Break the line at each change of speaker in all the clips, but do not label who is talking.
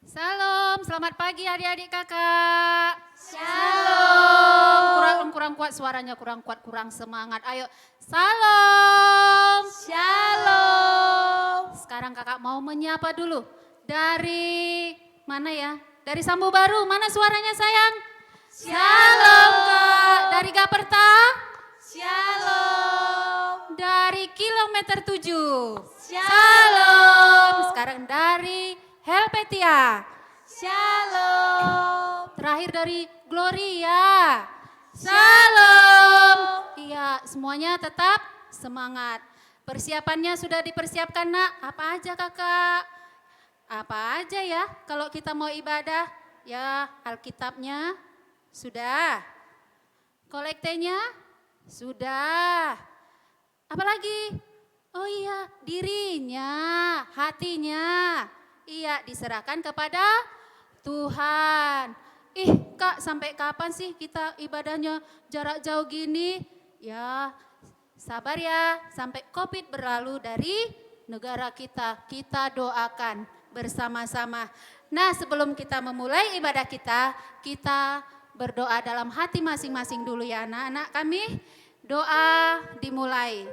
Salam, selamat pagi adik-adik kakak.
Shalom.
Kurang kuat suaranya, kurang kuat, kurang semangat. Ayo, salam.
Shalom.
Sekarang kakak mau menyapa dulu. Dari mana ya? Dari Sambu Baru, mana suaranya sayang? Shalom kak. Dari Gaperta?
Shalom.
Dari kilometer 7.
Shalom.
Sekarang dari Helvetia.
Shalom.
Terakhir dari Gloria. Shalom. Iya, semuanya tetap semangat. Persiapannya sudah dipersiapkan nak? Apa aja kakak? Apa aja ya kalau kita mau ibadah? Ya Alkitabnya sudah. Kolektenya sudah. Apalagi? Oh iya, dirinya, hatinya. Iya, diserahkan kepada Tuhan. Kak, sampai kapan sih kita ibadahnya jarak jauh gini? Ya, sabar ya, sampai COVID berlalu dari negara kita. Kita doakan bersama-sama. Nah, sebelum kita memulai ibadah kita berdoa dalam hati masing-masing dulu ya anak-anak kami. Doa dimulai.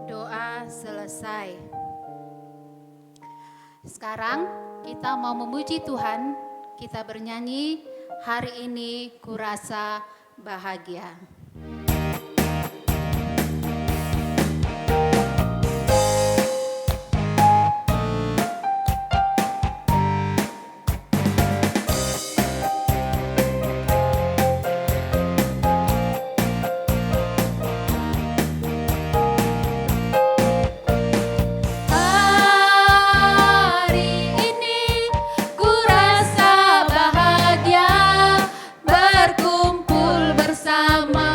Doa selesai. Sekarang kita mau memuji Tuhan, kita bernyanyi, hari ini kurasa bahagia. Berkumpul bersama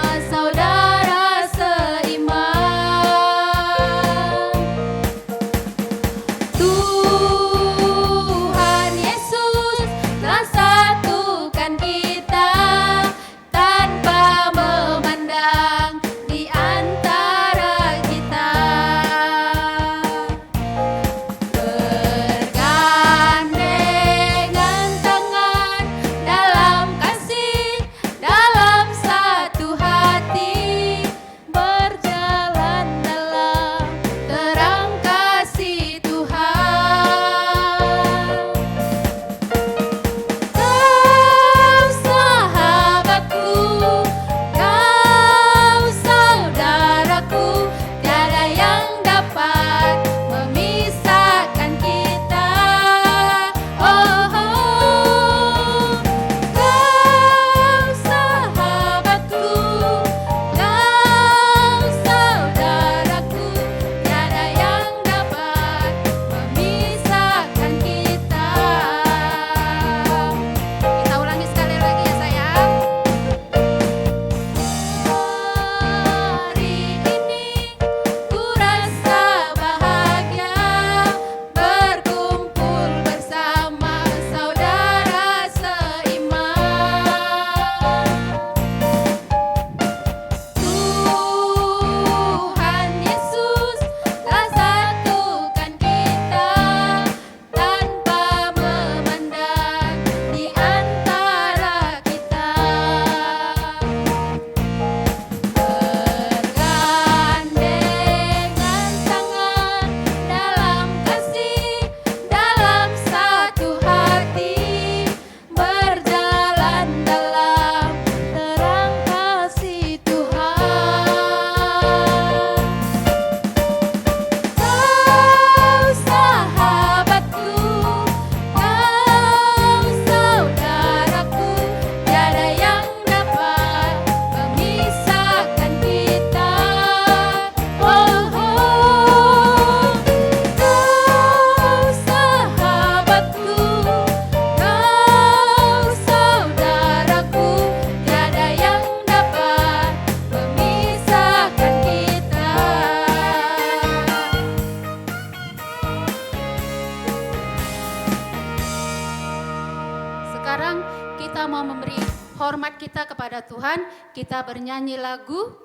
Tuhan, kita bernyanyi lagu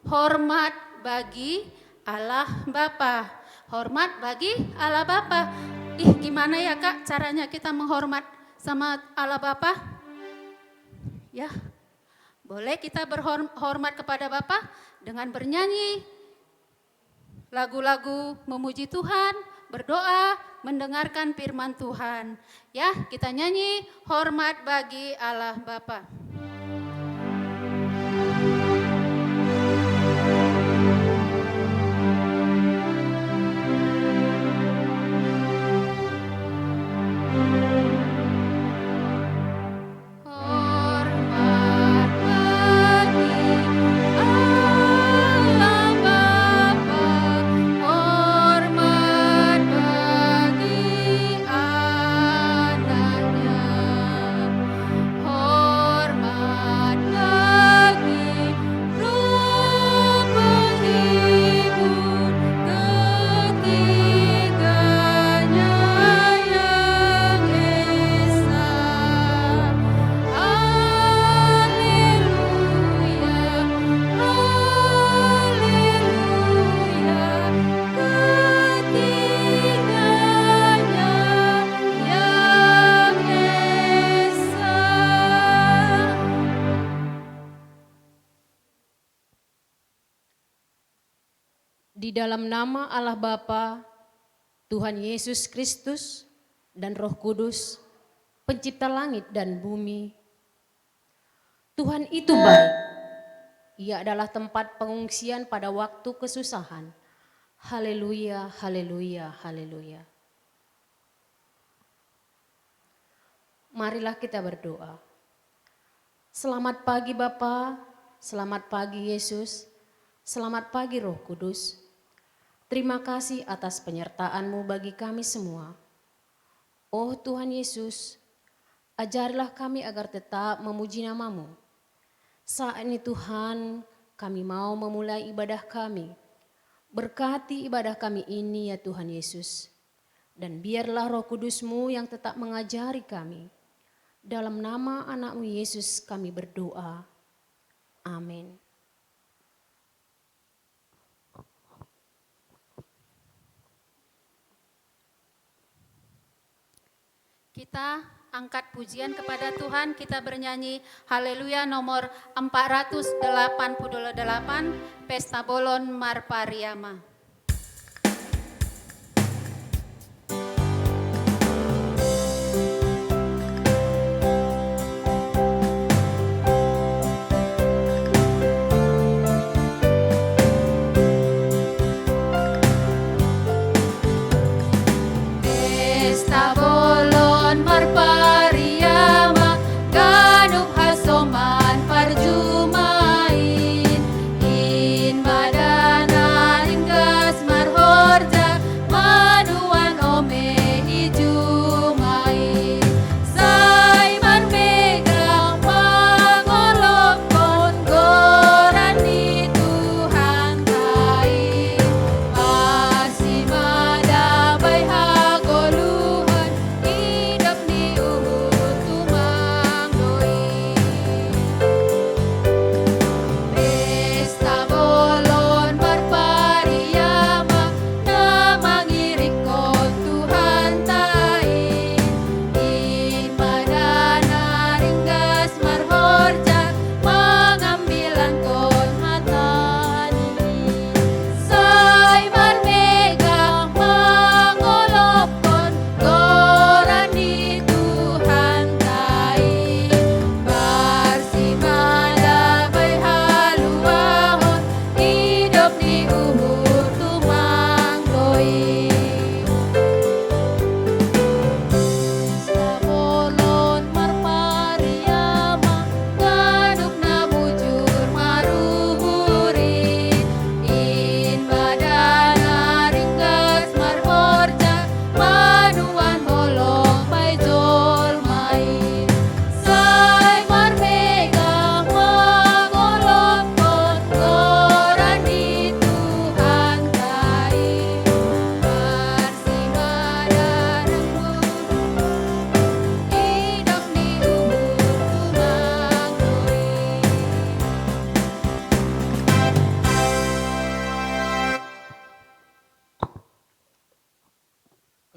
Hormat bagi Allah Bapa. Hormat bagi Allah Bapa. Gimana ya Kak caranya kita menghormat sama Allah Bapa? Ya, boleh kita berhormat kepada Bapa dengan bernyanyi lagu-lagu memuji Tuhan, berdoa, mendengarkan firman Tuhan. Ya, kita nyanyi hormat bagi Allah Bapa.
Di dalam nama Allah Bapa, Tuhan Yesus Kristus, dan Roh Kudus, pencipta langit dan bumi. Tuhan itu baik. Ia adalah tempat pengungsian pada waktu kesusahan. Haleluya, haleluya, haleluya. Marilah kita berdoa. Selamat pagi Bapa, selamat pagi Yesus, selamat pagi Roh Kudus. Terima kasih atas penyertaan-Mu bagi kami semua. Oh Tuhan Yesus, ajarilah kami agar tetap memuji nama-Mu. Saat ini Tuhan, kami mau memulai ibadah kami. Berkati ibadah kami ini ya Tuhan Yesus. Dan biarlah Roh Kudus-Mu yang tetap mengajari kami. Dalam nama anak-Mu Yesus kami berdoa. Amin.
Kita angkat pujian kepada Tuhan, kita bernyanyi Haleluya nomor 488, Pesta Bolon Marpariama.
Parjumain in badana ring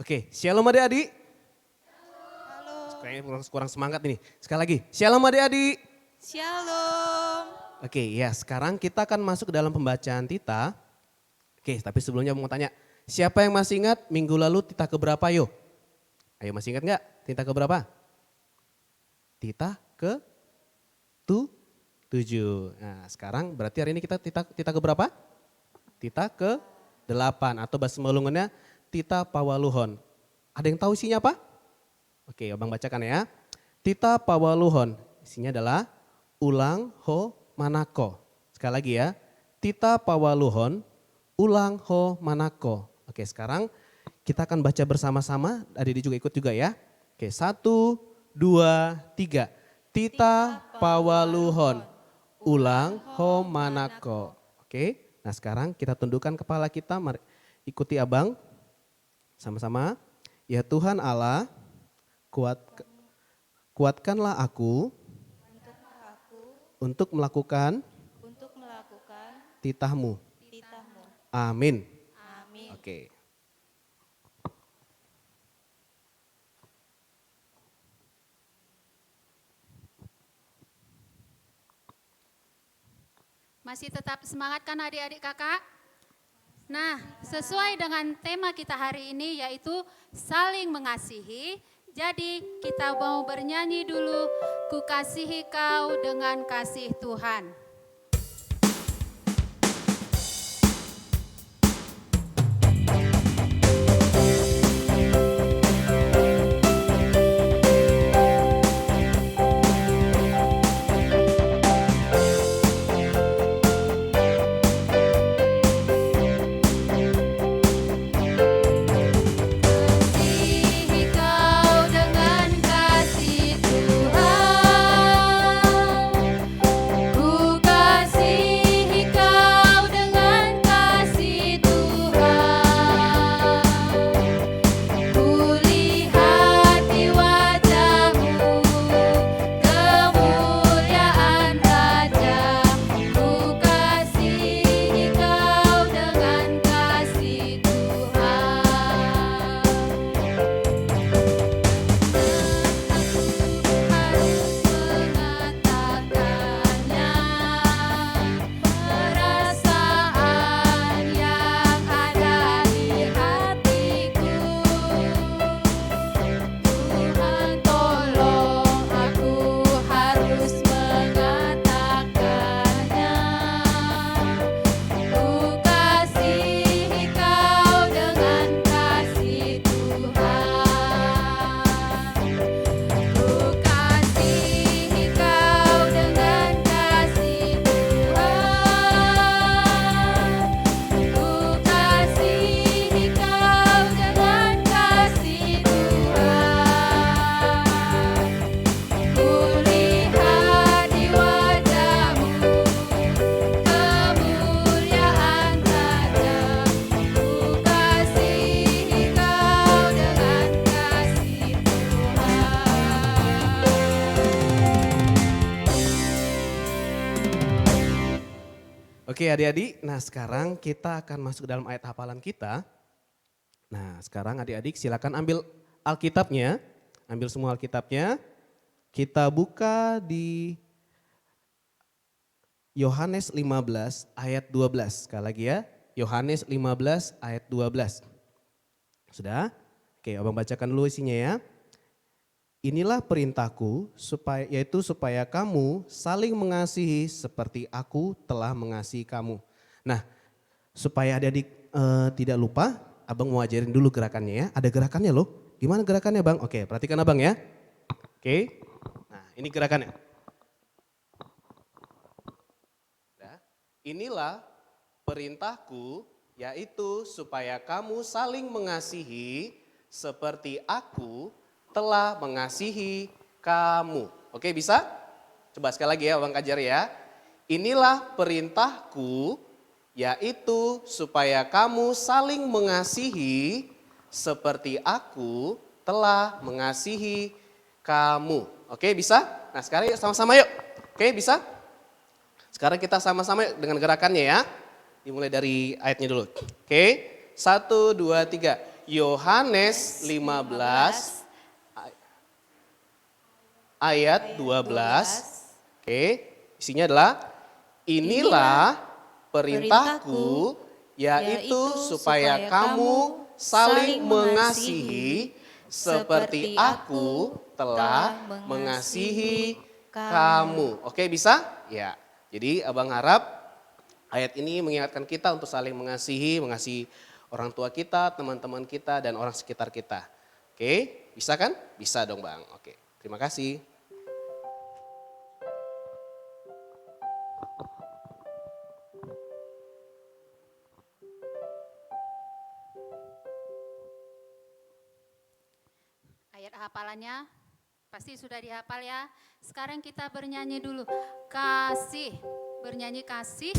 Oke, shalom adik-adik.
Halo.
Kayaknya kurang semangat ini. Sekali lagi, shalom adik-adik.
Shalom.
Oke, ya sekarang kita akan masuk ke dalam pembacaan Tita. Oke, tapi sebelumnya mau tanya, siapa yang masih ingat minggu lalu Tita keberapa yuk? Ayo masih ingat nggak Tita keberapa? Tita ke 7. Nah sekarang berarti hari ini kita Tita keberapa? Tita ke 8 atau bahasa Melungunnya Tita Pawaluhon. Ada yang tahu isinya apa? Oke, abang bacakan ya. Tita Pawaluhon, isinya adalah ulang ho manako. Sekali lagi ya, Tita Pawaluhon, ulang ho manako. Oke, sekarang kita akan baca bersama-sama, adik-adik juga ikut juga ya. Oke, 1, 2, 3. Tita Pawaluhon, ulang ho manako. Oke, nah sekarang kita tundukkan kepala kita, mari ikuti abang. Sama-sama, ya Tuhan Allah, kuatkanlah aku untuk melakukan titahmu. Amin.
Amin.
Oke.
Masih tetap semangat kan adik-adik kakak? Nah, sesuai dengan tema kita hari ini yaitu saling mengasihi. Jadi kita mau bernyanyi dulu, ku kasihi kau dengan kasih Tuhan. Kasihi kau dengan kasih Tuhan, ku kasihi kau dengan kasih Tuhan, ku lihat di wajahmu kemuliaan Raja, ku kasihi kau dengan kasih Tuhan. Harus mengatakannya, perasaan yang ada di hatiku. Tuhan tolong aku harus mengatakannya. Ku kasihi kau dengan kasih Tuhan. Ku kasihi kau dengan kasih Tuhan, ku kasihi kau dengan kasih Tuhan, ku lihat di wajahmu kemuliaan Raja, ku kasihi kau dengan kasih
Oke adik-adik, nah sekarang kita akan masuk dalam ayat hafalan kita. Nah sekarang adik-adik silakan ambil Alkitabnya, ambil semua Alkitabnya. Kita buka di Yohanes 15 ayat 12. Sekali lagi ya, Yohanes 15 ayat 12. Sudah? Oke, abang bacakan dulu isinya ya. Inilah perintahku yaitu supaya kamu saling mengasihi seperti aku telah mengasihi kamu. Nah, supaya adik-adik tidak lupa, abang mau ajarin dulu gerakannya ya. Ada gerakannya loh. Gimana gerakannya bang? Oke, perhatikan abang ya. Oke, nah ini gerakannya. Nah, inilah perintahku yaitu supaya kamu saling mengasihi seperti aku telah mengasihi kamu. Oke bisa? Coba sekali lagi ya Bang Kajar ya. Inilah perintahku yaitu supaya kamu saling mengasihi seperti aku telah mengasihi kamu. Oke bisa? Nah sekarang yuk sama-sama yuk. Oke bisa? Sekarang kita sama-sama yuk dengan gerakannya ya. Dimulai dari ayatnya dulu. Oke, 1, 2, 3. Yohanes 15 ayat 12. Oke, isinya adalah inilah perintahku yaitu supaya kamu saling mengasihi seperti aku telah mengasihi kamu. Oke, bisa? Ya. Jadi Abang harap ayat ini mengingatkan kita untuk saling mengasihi orang tua kita, teman-teman kita, dan orang sekitar kita. Oke, bisa kan? Bisa dong Bang. Oke, terima kasih.
Ayat hafalannya pasti sudah dihafal ya. Sekarang kita bernyanyi dulu. Kasih, bernyanyi kasih.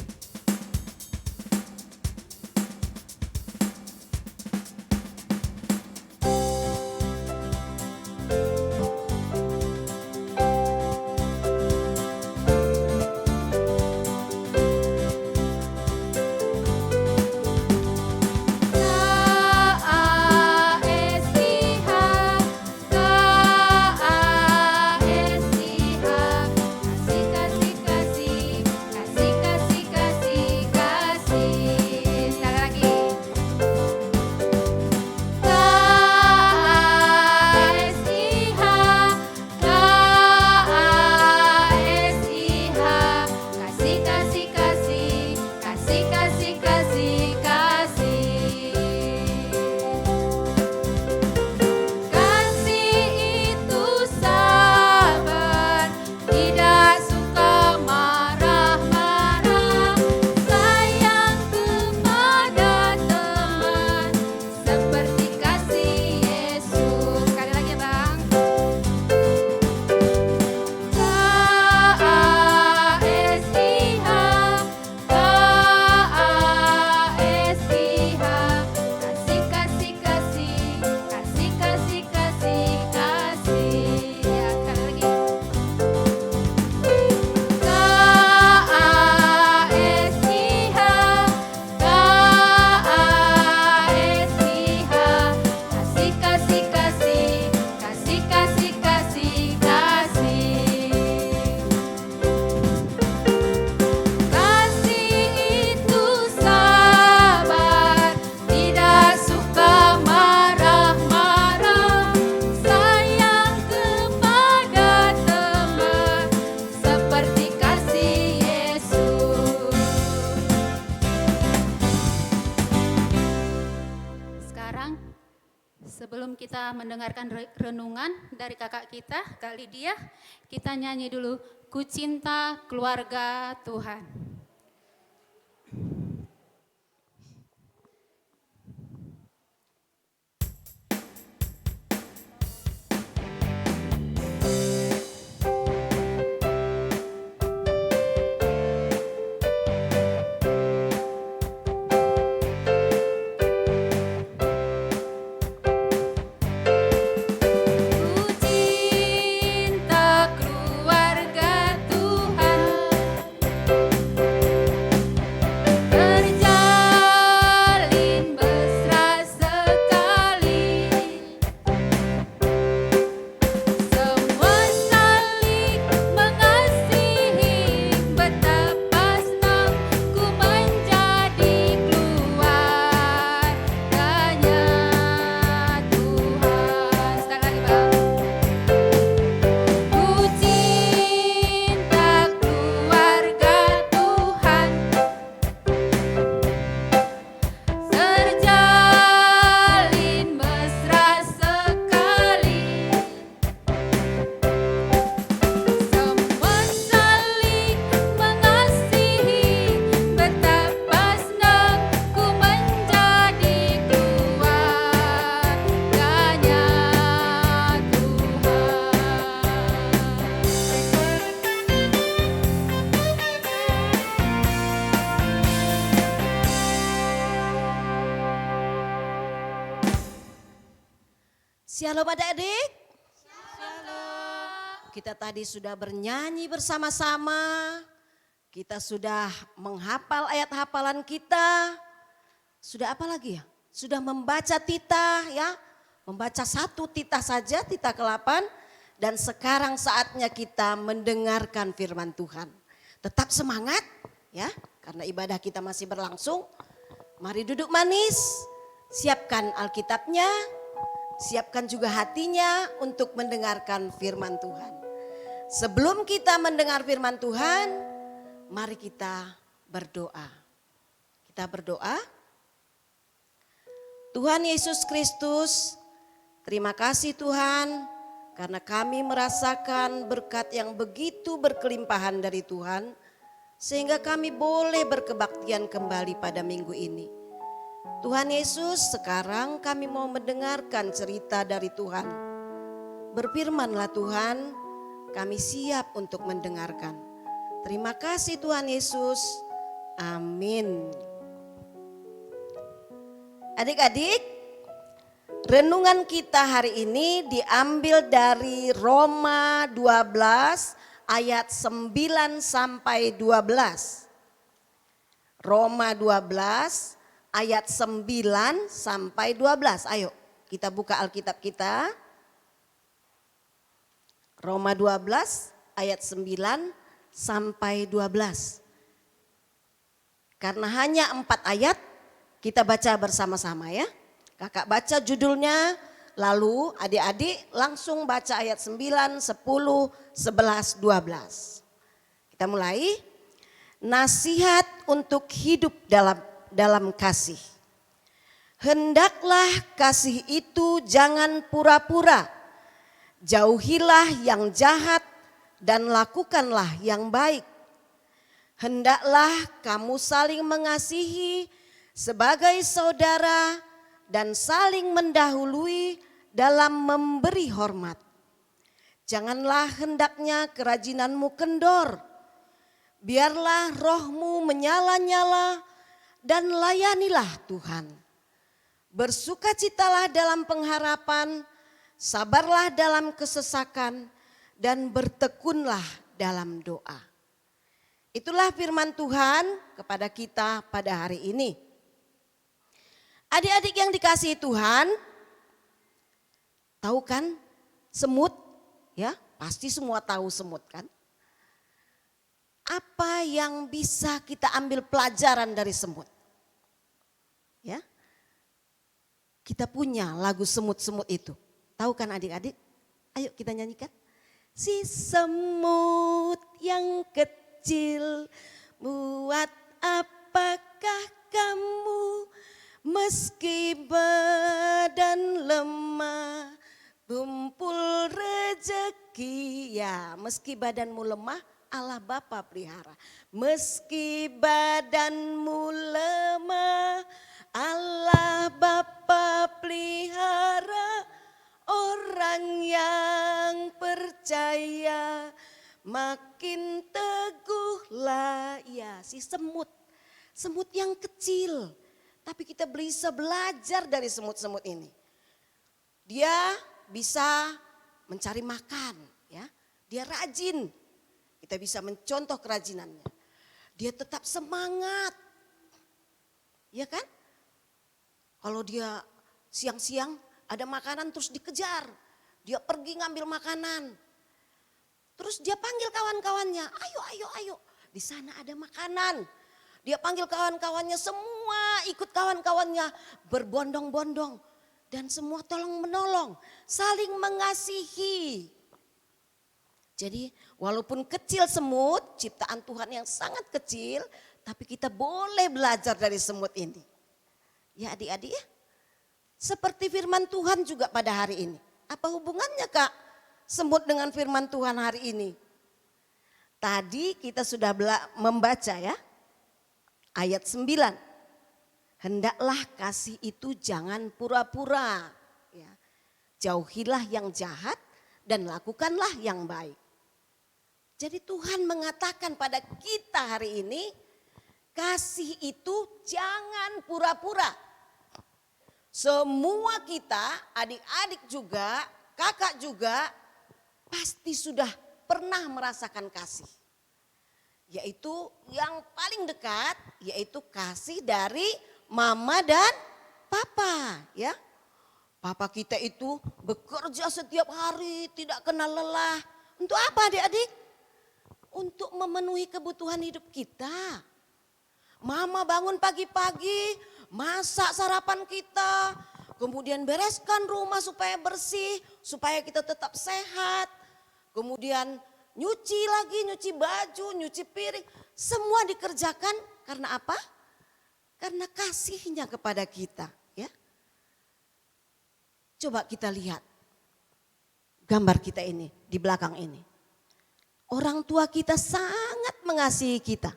Sebelum kita mendengarkan renungan dari kakak kita, Kak Lydia, kita nyanyi dulu, Ku Cinta Keluarga Tuhan.
Shalom adik-adik. Kita tadi sudah bernyanyi bersama-sama. Kita sudah menghafal ayat hafalan kita. Sudah apa lagi ya? sudah membaca titah ya, membaca satu titah saja, titah ke-8, dan sekarang saatnya kita mendengarkan firman Tuhan. Tetap semangat ya, karena ibadah kita masih berlangsung. Mari duduk manis, siapkan Alkitabnya, siapkan juga hatinya untuk mendengarkan firman Tuhan. Sebelum kita mendengar firman Tuhan, mari kita berdoa. Kita berdoa. Tuhan Yesus Kristus, terima kasih Tuhan karena kami merasakan berkat yang begitu berkelimpahan dari Tuhan sehingga kami boleh berkebaktian kembali pada minggu ini. Tuhan Yesus, sekarang kami mau mendengarkan cerita dari Tuhan. Berfirmanlah Tuhan, kami siap untuk mendengarkan. Terima kasih Tuhan Yesus. Amin. Adik-adik, renungan kita hari ini diambil dari Roma 12 ayat 9 sampai 12. Roma 12 ayat 9 sampai 12. Ayo kita buka Alkitab kita. Roma 12 ayat 9 sampai 12. Karena hanya 4 ayat, kita baca bersama-sama ya. Kakak baca judulnya, lalu adik-adik langsung baca ayat 9, 10, 11, 12. Kita mulai. Nasihat untuk hidup dalam kasih. Hendaklah kasih itu jangan pura-pura. Jauhilah yang jahat dan lakukanlah yang baik. Hendaklah kamu saling mengasihi sebagai saudara dan saling mendahului dalam memberi hormat. Janganlah hendaknya kerajinanmu kendor. Biarlah rohmu menyala-nyala dan layanilah Tuhan. Bersukacitalah dalam pengharapan, sabarlah dalam kesesakan, dan bertekunlah dalam doa. Itulah firman Tuhan kepada kita pada hari ini. Adik-adik yang dikasihi Tuhan, tahu kan semut? Ya, pasti semua tahu semut kan? Apa yang bisa kita ambil pelajaran dari semut? Ya, kita punya lagu semut-semut itu. Tahu kan adik-adik? Ayo kita nyanyikan. Si semut yang kecil, buat apakah kamu meski badan lemah, kumpul rejeki. Ya, meski badanmu lemah, Allah Bapa pelihara. Meski badanmu lemah, Allah Bapa pelihara. Orang yang percaya makin teguhlah. Ya, si semut. Semut yang kecil. Tapi kita bisa belajar dari semut-semut ini. Dia bisa mencari makan, ya. Dia rajin. Kita bisa mencontoh kerajinannya. Dia tetap semangat. Ya kan? Kalau dia siang-siang ada makanan terus dikejar. Dia pergi ngambil makanan. Terus dia panggil kawan-kawannya, ayo. Di sana ada makanan. Dia panggil kawan-kawannya, semua ikut kawan-kawannya berbondong-bondong. Dan semua tolong menolong, saling mengasihi. Jadi walaupun kecil semut, ciptaan Tuhan yang sangat kecil, tapi kita boleh belajar dari semut ini. Ya adik-adik ya, seperti firman Tuhan juga pada hari ini. Apa hubungannya Kak semut dengan firman Tuhan hari ini? Tadi kita sudah membaca ya, ayat 9. Hendaklah kasih itu jangan pura-pura. Ya. Jauhilah yang jahat dan lakukanlah yang baik. Jadi Tuhan mengatakan pada kita hari ini, kasih itu jangan pura-pura. Semua kita, adik-adik juga, kakak juga, pasti sudah pernah merasakan kasih. Yaitu yang paling dekat, yaitu kasih dari mama dan papa ya. Papa kita itu bekerja setiap hari, tidak kenal lelah. Untuk apa adik-adik? Untuk memenuhi kebutuhan hidup kita. Mama bangun pagi-pagi, masak sarapan kita, kemudian bereskan rumah supaya bersih, supaya kita tetap sehat. Kemudian nyuci lagi, nyuci baju, nyuci piring. Semua dikerjakan karena apa? Karena kasihnya kepada kita. Ya. Coba kita lihat gambar kita ini di belakang ini. Orang tua kita sangat mengasihi kita.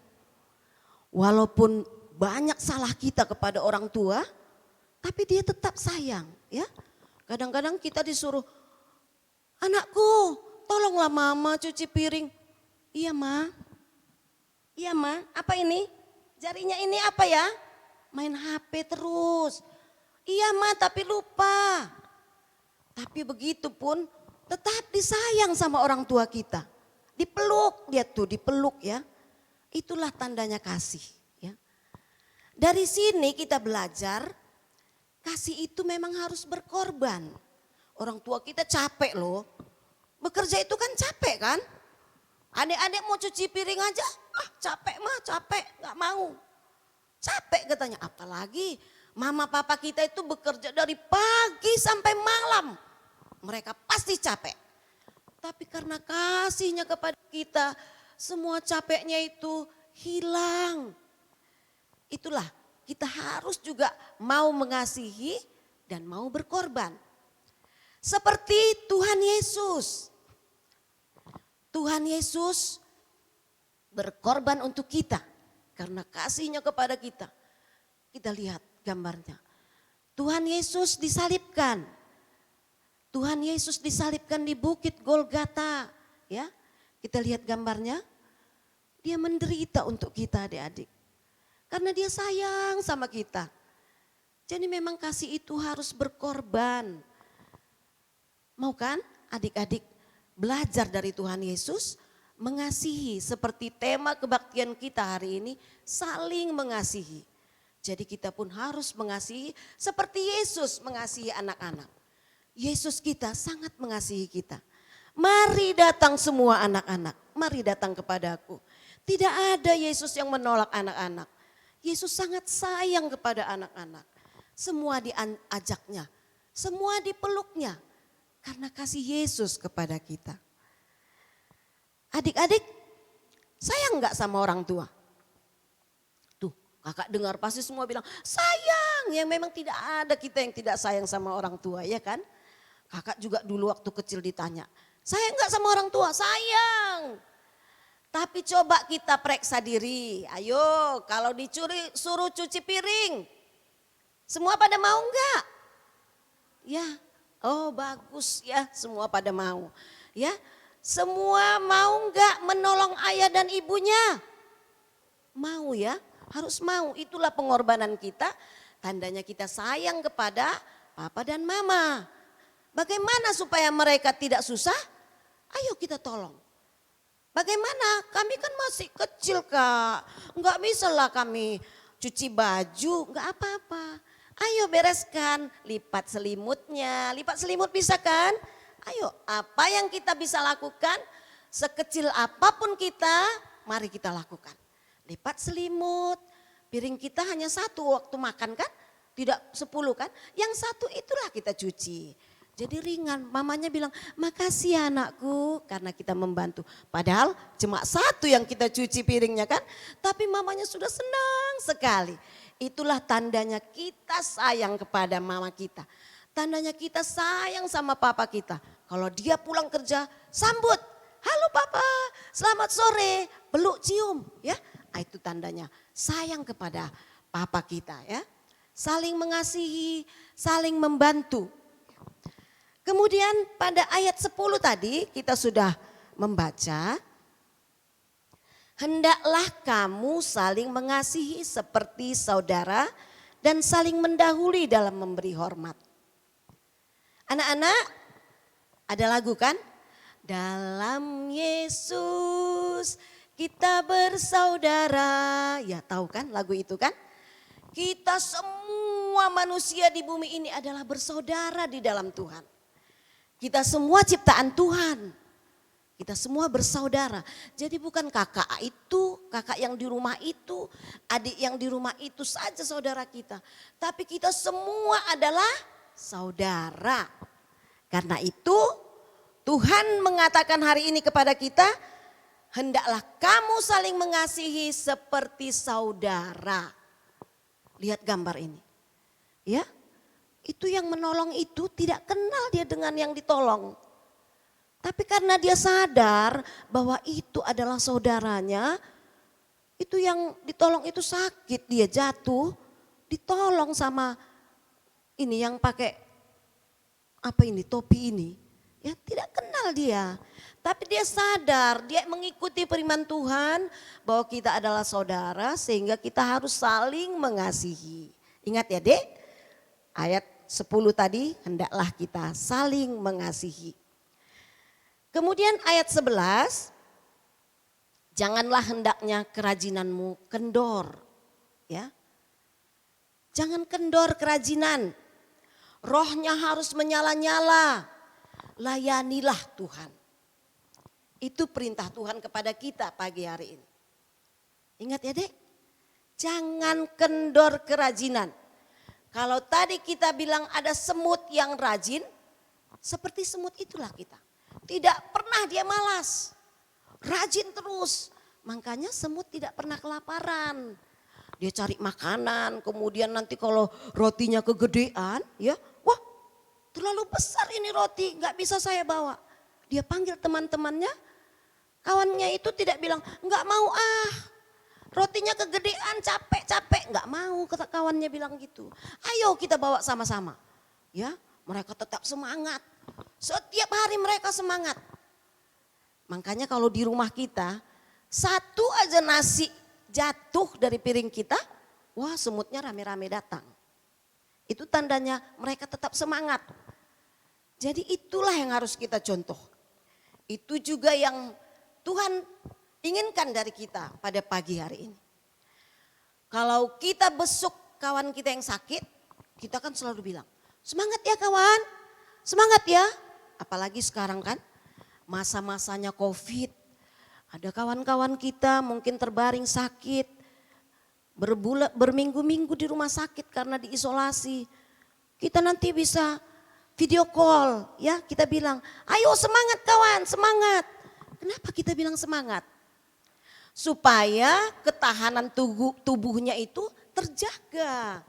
Walaupun banyak salah kita kepada orang tua, tapi dia tetap sayang. Ya, kadang-kadang kita disuruh, anakku tolonglah mama cuci piring. Iya ma, iya ma, apa ini? Jarinya ini apa ya? Main HP terus. Iya ma, tapi lupa. Tapi begitu pun tetap disayang sama orang tua kita. Dipeluk, lihat tuh dipeluk ya. Itulah tandanya kasih. Ya. Dari sini kita belajar kasih itu memang harus berkorban. Orang tua kita capek loh. Bekerja itu kan capek kan. Adik-adik mau cuci piring aja, capek mah capek, gak mau. Capek katanya, apalagi mama papa kita itu bekerja dari pagi sampai malam. Mereka pasti capek. Tapi karena kasihnya kepada kita, semua capeknya itu hilang. Itulah kita harus juga mau mengasihi dan mau berkorban. Seperti Tuhan Yesus. Tuhan Yesus berkorban untuk kita karena kasihnya kepada kita. Kita lihat gambarnya. Tuhan Yesus disalibkan. Tuhan Yesus disalibkan di Bukit Golgata. Ya, kita lihat gambarnya. Dia menderita untuk kita adik-adik. Karena dia sayang sama kita. Jadi memang kasih itu harus berkorban. Mau kan adik-adik belajar dari Tuhan Yesus mengasihi seperti tema kebaktian kita hari ini, saling mengasihi. Jadi kita pun harus mengasihi seperti Yesus mengasihi anak-anak. Yesus kita sangat mengasihi kita. Mari datang semua anak-anak, mari datang kepadaku. Tidak ada Yesus yang menolak anak-anak. Yesus sangat sayang kepada anak-anak. Semua diajaknya, semua dipeluknya. Karena kasih Yesus kepada kita. Adik-adik, sayang gak sama orang tua? Tuh, kakak dengar pasti semua bilang, sayang. Ya memang tidak ada kita yang tidak sayang sama orang tua, ya kan? Kakak juga dulu waktu kecil ditanya, sayang gak sama orang tua? Sayang. Tapi coba kita periksa diri. Ayo, kalau suruh cuci piring, semua pada mau enggak? Ya, oh bagus ya, semua pada mau. Ya, semua mau enggak menolong ayah dan ibunya? Mau ya, harus mau. Itulah pengorbanan kita, tandanya kita sayang kepada papa dan mama. Bagaimana supaya mereka tidak susah? Ayo kita tolong. Bagaimana? Kami kan masih kecil kak, enggak bisa lah kami cuci baju, enggak apa-apa. Ayo bereskan, lipat selimutnya, lipat selimut bisa kan? Ayo apa yang kita bisa lakukan, sekecil apapun kita, mari kita lakukan. Lipat selimut, piring kita hanya satu waktu makan kan? Tidak 10 kan? Yang satu itulah kita cuci. Jadi ringan, mamanya bilang makasih ya anakku karena kita membantu. Padahal cuma satu yang kita cuci piringnya kan. Tapi mamanya sudah senang sekali. Itulah tandanya kita sayang kepada mama kita. Tandanya kita sayang sama papa kita. Kalau dia pulang kerja sambut. Halo papa, selamat sore, peluk cium. Ya, itu tandanya sayang kepada papa kita ya. Saling mengasihi, saling membantu. Kemudian pada ayat 10 tadi kita sudah membaca. Hendaklah kamu saling mengasihi seperti saudara dan saling mendahului dalam memberi hormat. Anak-anak ada lagu kan? Dalam Yesus kita bersaudara. Ya tahu kan lagu itu kan? Kita semua semua manusia di bumi ini adalah bersaudara di dalam Tuhan. Kita semua ciptaan Tuhan. Kita semua bersaudara. Jadi bukan kakak itu, kakak yang di rumah itu, adik yang di rumah itu saja saudara kita. Tapi kita semua adalah saudara. Karena itu Tuhan mengatakan hari ini kepada kita, hendaklah kamu saling mengasihi seperti saudara. Lihat gambar ini. Ya, itu yang menolong itu tidak kenal dia dengan yang ditolong. Tapi karena dia sadar bahwa itu adalah saudaranya, itu yang ditolong itu sakit, dia jatuh, ditolong sama ini yang pakai apa ini, topi ini. Ya tidak kenal dia. Tapi dia sadar, dia mengikuti firman Tuhan bahwa kita adalah saudara sehingga kita harus saling mengasihi. Ingat ya Dek, ayat 10 tadi, hendaklah kita saling mengasihi. Kemudian ayat 11, janganlah hendaknya kerajinanmu kendor. Ya. Jangan kendor kerajinan, rohnya harus menyala-nyala, layanilah Tuhan. Itu perintah Tuhan kepada kita pagi hari ini. Ingat ya Dek, jangan kendor kerajinan. Kalau tadi kita bilang ada semut yang rajin, seperti semut itulah kita. Tidak pernah dia malas, rajin terus. Makanya semut tidak pernah kelaparan. Dia cari makanan, kemudian nanti kalau rotinya kegedean, ya, wah terlalu besar ini roti, nggak bisa saya bawa. Dia panggil teman-temannya, kawannya itu tidak bilang, nggak mau rotinya kegedean, capek, nggak mau, kata kawannya bilang gitu. Ayo kita bawa sama-sama, ya. Mereka tetap semangat. Setiap hari mereka semangat. Makanya kalau di rumah kita, satu aja nasi jatuh dari piring kita, wah semutnya rame-rame datang. Itu tandanya mereka tetap semangat. Jadi itulah yang harus kita contoh. Itu juga yang Tuhan inginkan dari kita pada pagi hari ini. Kalau kita besuk kawan kita yang sakit, kita kan selalu bilang, semangat ya kawan, semangat ya. Apalagi sekarang kan masa-masanya COVID. Ada kawan-kawan kita mungkin terbaring sakit. Berminggu-minggu di rumah sakit karena diisolasi. Kita nanti bisa video call ya, kita bilang, ayo semangat kawan, semangat. Kenapa kita bilang semangat? Supaya ketahanan tubuhnya itu terjaga.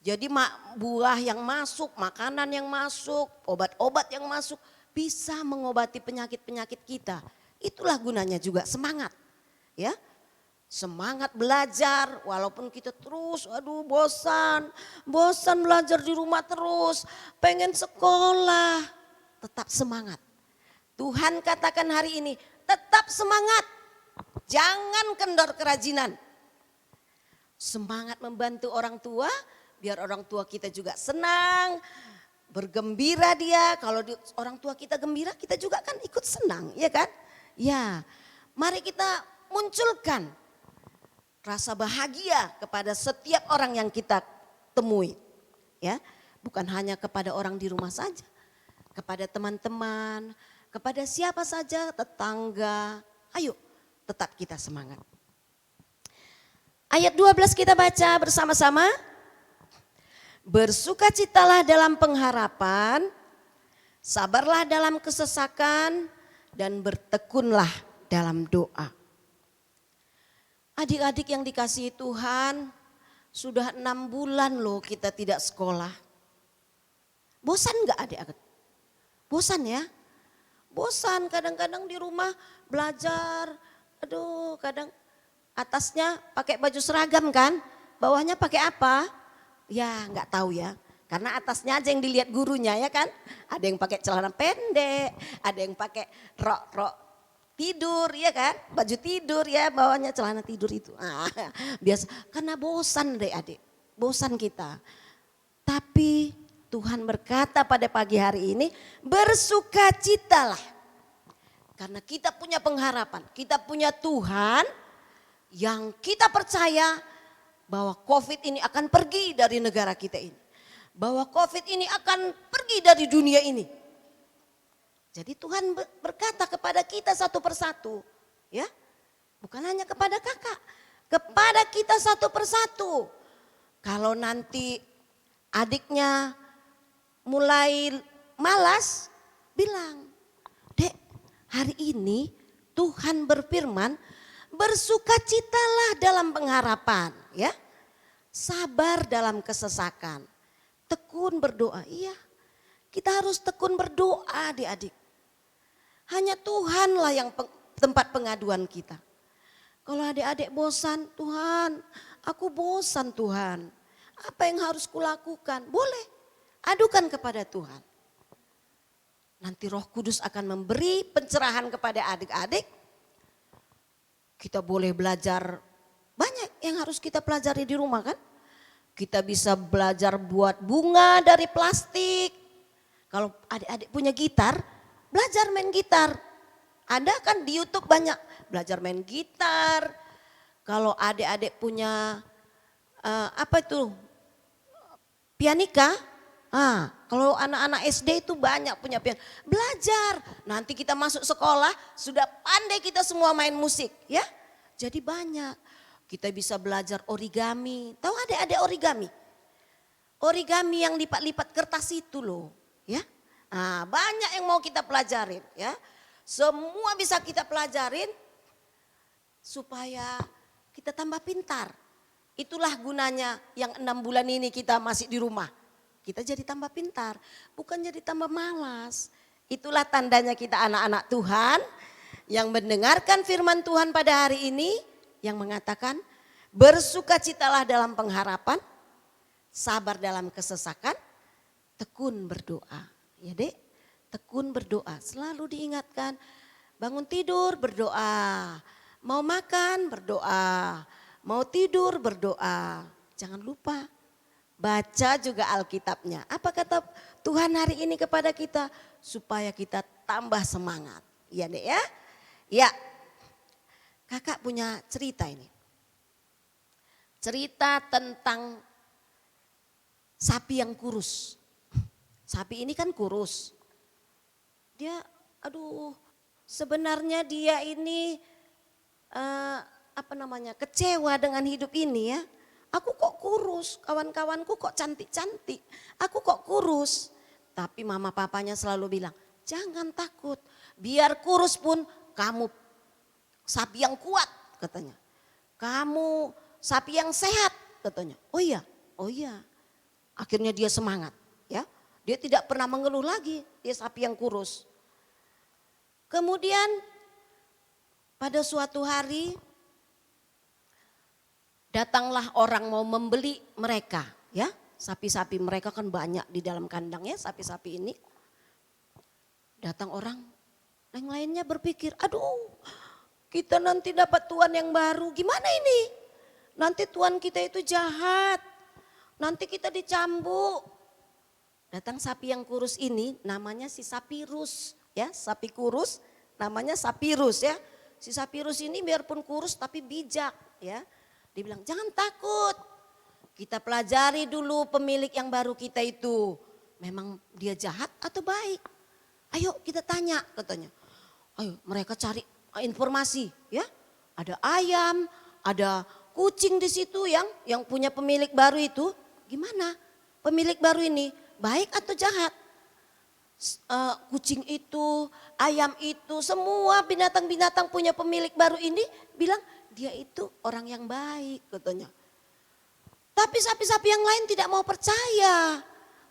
Jadi buah yang masuk, makanan yang masuk, obat-obat yang masuk bisa mengobati penyakit-penyakit kita. Itulah gunanya juga semangat. Ya. Semangat belajar walaupun kita terus bosan belajar di rumah terus, pengen sekolah, tetap semangat. Tuhan katakan hari ini, tetap semangat. Jangan kendor kerajinan. Semangat membantu orang tua, biar orang tua kita juga senang, bergembira dia. Kalau orang tua kita gembira, kita juga kan ikut senang, ya kan? Ya, mari kita munculkan rasa bahagia kepada setiap orang yang kita temui. Ya, bukan hanya kepada orang di rumah saja, kepada teman-teman, kepada siapa saja, tetangga. Ayo, tetap kita semangat. Ayat 12 kita baca bersama-sama. Bersukacitalah dalam pengharapan, sabarlah dalam kesesakan, dan bertekunlah dalam doa. Adik-adik yang dikasihi Tuhan, sudah 6 bulan loh kita tidak sekolah. Bosan gak adik-adik? Bosan ya? Bosan kadang-kadang di rumah belajar, kadang atasnya pakai baju seragam kan, bawahnya pakai apa? Ya nggak tahu ya, karena atasnya aja yang dilihat gurunya ya kan. Ada yang pakai celana pendek, ada yang pakai rok tidur ya kan, baju tidur ya, bawahnya celana tidur itu. Biasa, karena bosan deh adik, bosan kita. Tapi Tuhan berkata pada pagi hari ini, bersukacitalah. Karena kita punya pengharapan, kita punya Tuhan yang kita percaya bahwa COVID ini akan pergi dari negara kita ini. Bahwa COVID ini akan pergi dari dunia ini. Jadi Tuhan berkata kepada kita satu persatu, ya. Bukan hanya kepada kakak, kepada kita satu persatu. Kalau nanti adiknya mulai malas, bilang, "Dek, hari ini Tuhan berfirman, bersukacitalah dalam pengharapan, ya. Sabar dalam kesesakan. Tekun berdoa." Iya, kita harus tekun berdoa, adik-adik. Hanya Tuhanlah yang tempat pengaduan kita. Kalau adik-adik bosan, "Tuhan, aku bosan Tuhan. Apa yang harus kulakukan?" Boleh, adukan kepada Tuhan. Nanti Roh Kudus akan memberi pencerahan kepada adik-adik. Kita boleh belajar, banyak yang harus kita pelajari di rumah kan. Kita bisa belajar buat bunga dari plastik. Kalau adik-adik punya gitar, belajar main gitar. Ada kan di YouTube banyak belajar main gitar. Kalau adik-adik punya pianika. Kalau anak-anak SD itu banyak punya piano. Belajar. Nanti kita masuk sekolah sudah pandai kita semua main musik, ya. Jadi banyak. Kita bisa belajar origami. Tahu adik-adik origami? Origami yang lipat-lipat kertas itu loh, ya. Banyak yang mau kita pelajarin, ya. Semua bisa kita pelajarin supaya kita tambah pintar. Itulah gunanya yang 6 bulan ini kita masih di rumah. Kita jadi tambah pintar, bukan jadi tambah malas. Itulah tandanya kita anak-anak Tuhan yang mendengarkan firman Tuhan pada hari ini yang mengatakan bersukacitalah dalam pengharapan, sabar dalam kesesakan, tekun berdoa. Ya Dek, tekun berdoa, selalu diingatkan. Bangun tidur berdoa, mau makan berdoa, mau tidur berdoa. Jangan lupa baca juga Alkitabnya. Apa kata Tuhan hari ini kepada kita? Supaya kita tambah semangat. Iya Dek ya. Ya, kakak punya cerita ini. Cerita tentang sapi yang kurus. Sapi ini kan kurus. Dia, sebenarnya dia ini kecewa dengan hidup ini ya. Aku kok kurus, kawan-kawanku kok cantik-cantik, aku kok kurus. Tapi mama papanya selalu bilang, jangan takut, biar kurus pun kamu sapi yang kuat katanya. Kamu sapi yang sehat katanya. Oh iya. Akhirnya dia semangat ya. Dia tidak pernah mengeluh lagi, dia sapi yang kurus. Kemudian pada suatu hari datanglah orang mau membeli mereka ya. Sapi-sapi mereka kan banyak di dalam kandang ya, sapi-sapi ini. Datang orang, yang lainnya berpikir, aduh kita nanti dapat tuan yang baru, gimana ini? Nanti tuan kita itu jahat, nanti kita dicambuk. Datang sapi yang kurus ini namanya si Sapirus ya, sapi kurus namanya Sapirus ya. Si Sapirus ini biarpun kurus tapi bijak ya. Dia bilang jangan takut, kita pelajari dulu pemilik yang baru kita itu. Memang dia jahat atau baik? Ayo kita tanya katanya. Ayo mereka cari informasi ya. Ada ayam, ada kucing di situ yang punya pemilik baru itu. Gimana pemilik baru ini? Baik atau jahat? Kucing itu, ayam itu, semua binatang-binatang punya pemilik baru ini bilang dia itu orang yang baik katanya. Tapi sapi-sapi yang lain tidak mau percaya.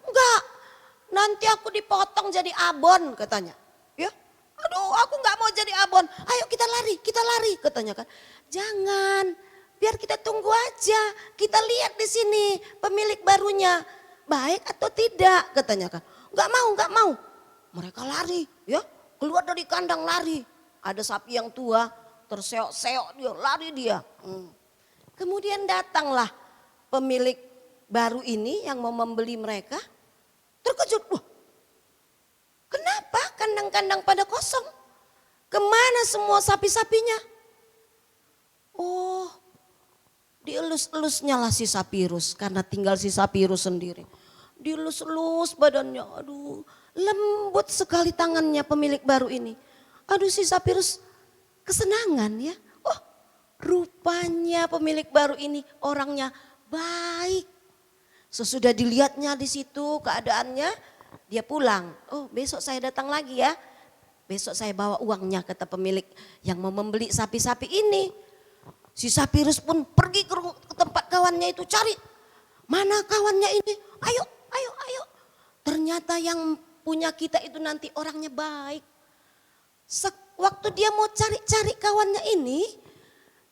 Enggak, nanti aku dipotong jadi abon katanya. Ya, aduh aku enggak mau jadi abon. Ayo kita lari katanya kan. Jangan, biar kita tunggu aja. Kita lihat di sini pemilik barunya. Baik atau tidak katanya kan. Enggak mau. Mereka lari ya, keluar dari kandang lari. Ada sapi yang tua terseok-seok dia, lari dia. Kemudian datanglah pemilik baru ini yang mau membeli mereka. Terkejut, wah kenapa kandang-kandang pada kosong? Kemana semua sapi-sapinya? Oh Dielus-elusnya lah si Sapirus karena tinggal si Sapirus sendiri. Dielus-elus badannya, aduh lembut sekali tangannya pemilik baru ini. Aduh si Sapirus kesenangan ya. Oh rupanya pemilik baru ini orangnya baik. Sesudah dilihatnya di situ keadaannya, dia pulang. Oh besok saya datang lagi ya. Besok saya bawa uangnya, kata pemilik yang mau membeli sapi-sapi ini. Si Sapirus pun pergi ke tempat kawannya itu, cari. Mana kawannya ini? Ayo, ayo, ayo. Ternyata yang punya kita itu nanti orangnya baik. Waktu dia mau cari-cari kawannya ini,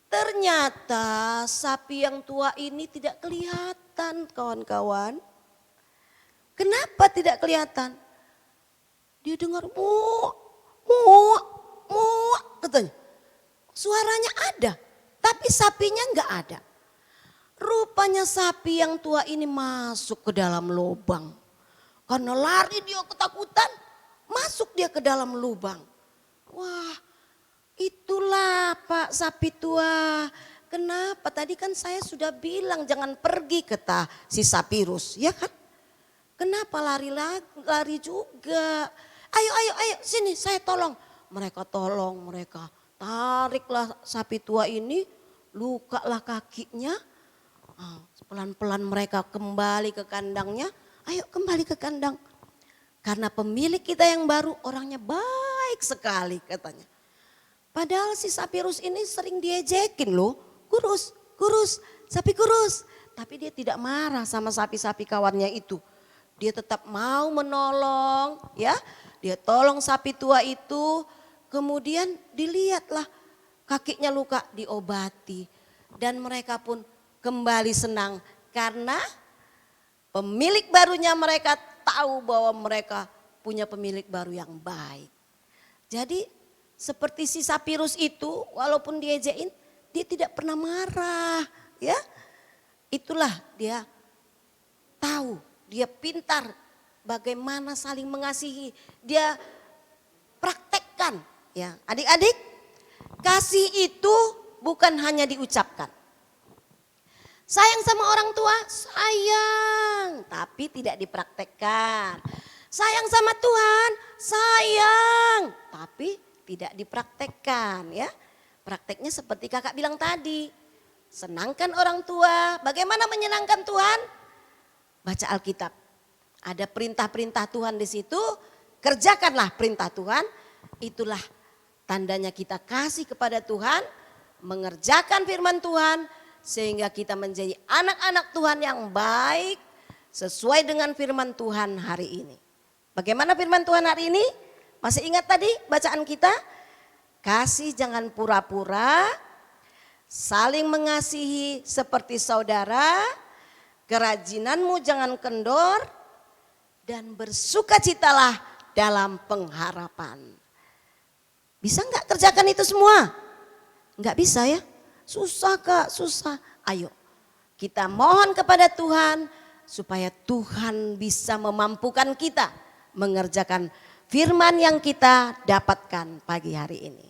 ternyata sapi yang tua ini tidak kelihatan, kawan-kawan. Kenapa tidak kelihatan? Dia dengar muak, muak, muak katanya. Suaranya ada, tapi sapinya enggak ada. Rupanya sapi yang tua ini masuk ke dalam lubang. Karena lari dia ketakutan, masuk dia ke dalam lubang. Wah, itulah Pak sapi tua. Kenapa? Tadi kan saya sudah bilang jangan pergi, kata si Sapirus, ya kan? Kenapa lari juga? Ayo, ayo, ayo, sini saya tolong. Mereka tolong, mereka tariklah sapi tua ini, lukalah kakinya. Pelan-pelan mereka kembali ke kandangnya. Ayo kembali ke kandang. Karena pemilik kita yang baru orangnya baik sekali katanya. Padahal si Sapirus ini sering diejekin loh. Kurus, kurus, sapi kurus. Tapi dia tidak marah sama sapi-sapi kawannya itu. Dia tetap mau menolong ya. Dia tolong sapi tua itu. Kemudian dilihatlah kakinya luka, diobati. Dan mereka pun kembali senang karena pemilik barunya mereka tahu bahwa mereka punya pemilik baru yang baik. Jadi seperti si Sapirus itu walaupun diejekin dia tidak pernah marah ya. Itulah dia tahu, dia pintar bagaimana saling mengasihi. Dia praktekkan ya. Adik-adik, kasih itu bukan hanya diucapkan. Sayang sama orang tua, sayang, tapi tidak dipraktekkan. Sayang sama Tuhan, sayang, tapi tidak dipraktekkan ya. Prakteknya seperti kakak bilang tadi, senangkan orang tua. Bagaimana menyenangkan Tuhan? Baca Alkitab. Ada perintah-perintah Tuhan di situ, kerjakanlah perintah Tuhan. Itulah tandanya kita kasih kepada Tuhan, mengerjakan firman Tuhan, sehingga kita menjadi anak-anak Tuhan yang baik sesuai dengan firman Tuhan hari ini. Bagaimana firman Tuhan hari ini? Masih ingat tadi bacaan kita? Kasih jangan pura-pura, saling mengasihi seperti saudara, kerajinanmu jangan kendor, dan bersukacitalah dalam pengharapan. Bisa nggak kerjakan itu semua? Nggak bisa ya? Susah Kak, susah. Ayo kita mohon kepada Tuhan supaya Tuhan bisa memampukan kita mengerjakan firman yang kita dapatkan pagi hari ini.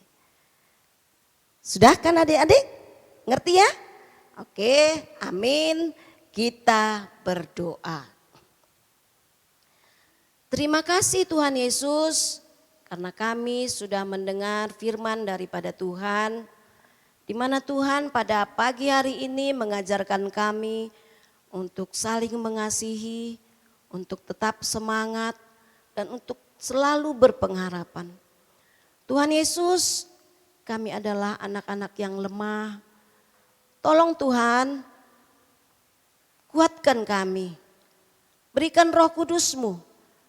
Sudah kan adik-adik? Ngerti ya? Oke, amin. Kita berdoa. Terima kasih Tuhan Yesus karena kami sudah mendengar firman daripada Tuhan. Di mana Tuhan pada pagi hari ini mengajarkan kami untuk saling mengasihi, untuk tetap semangat, dan untuk selalu berpengharapan. Tuhan Yesus, kami adalah anak-anak yang lemah. Tolong Tuhan, kuatkan kami. Berikan Roh Kudus-Mu,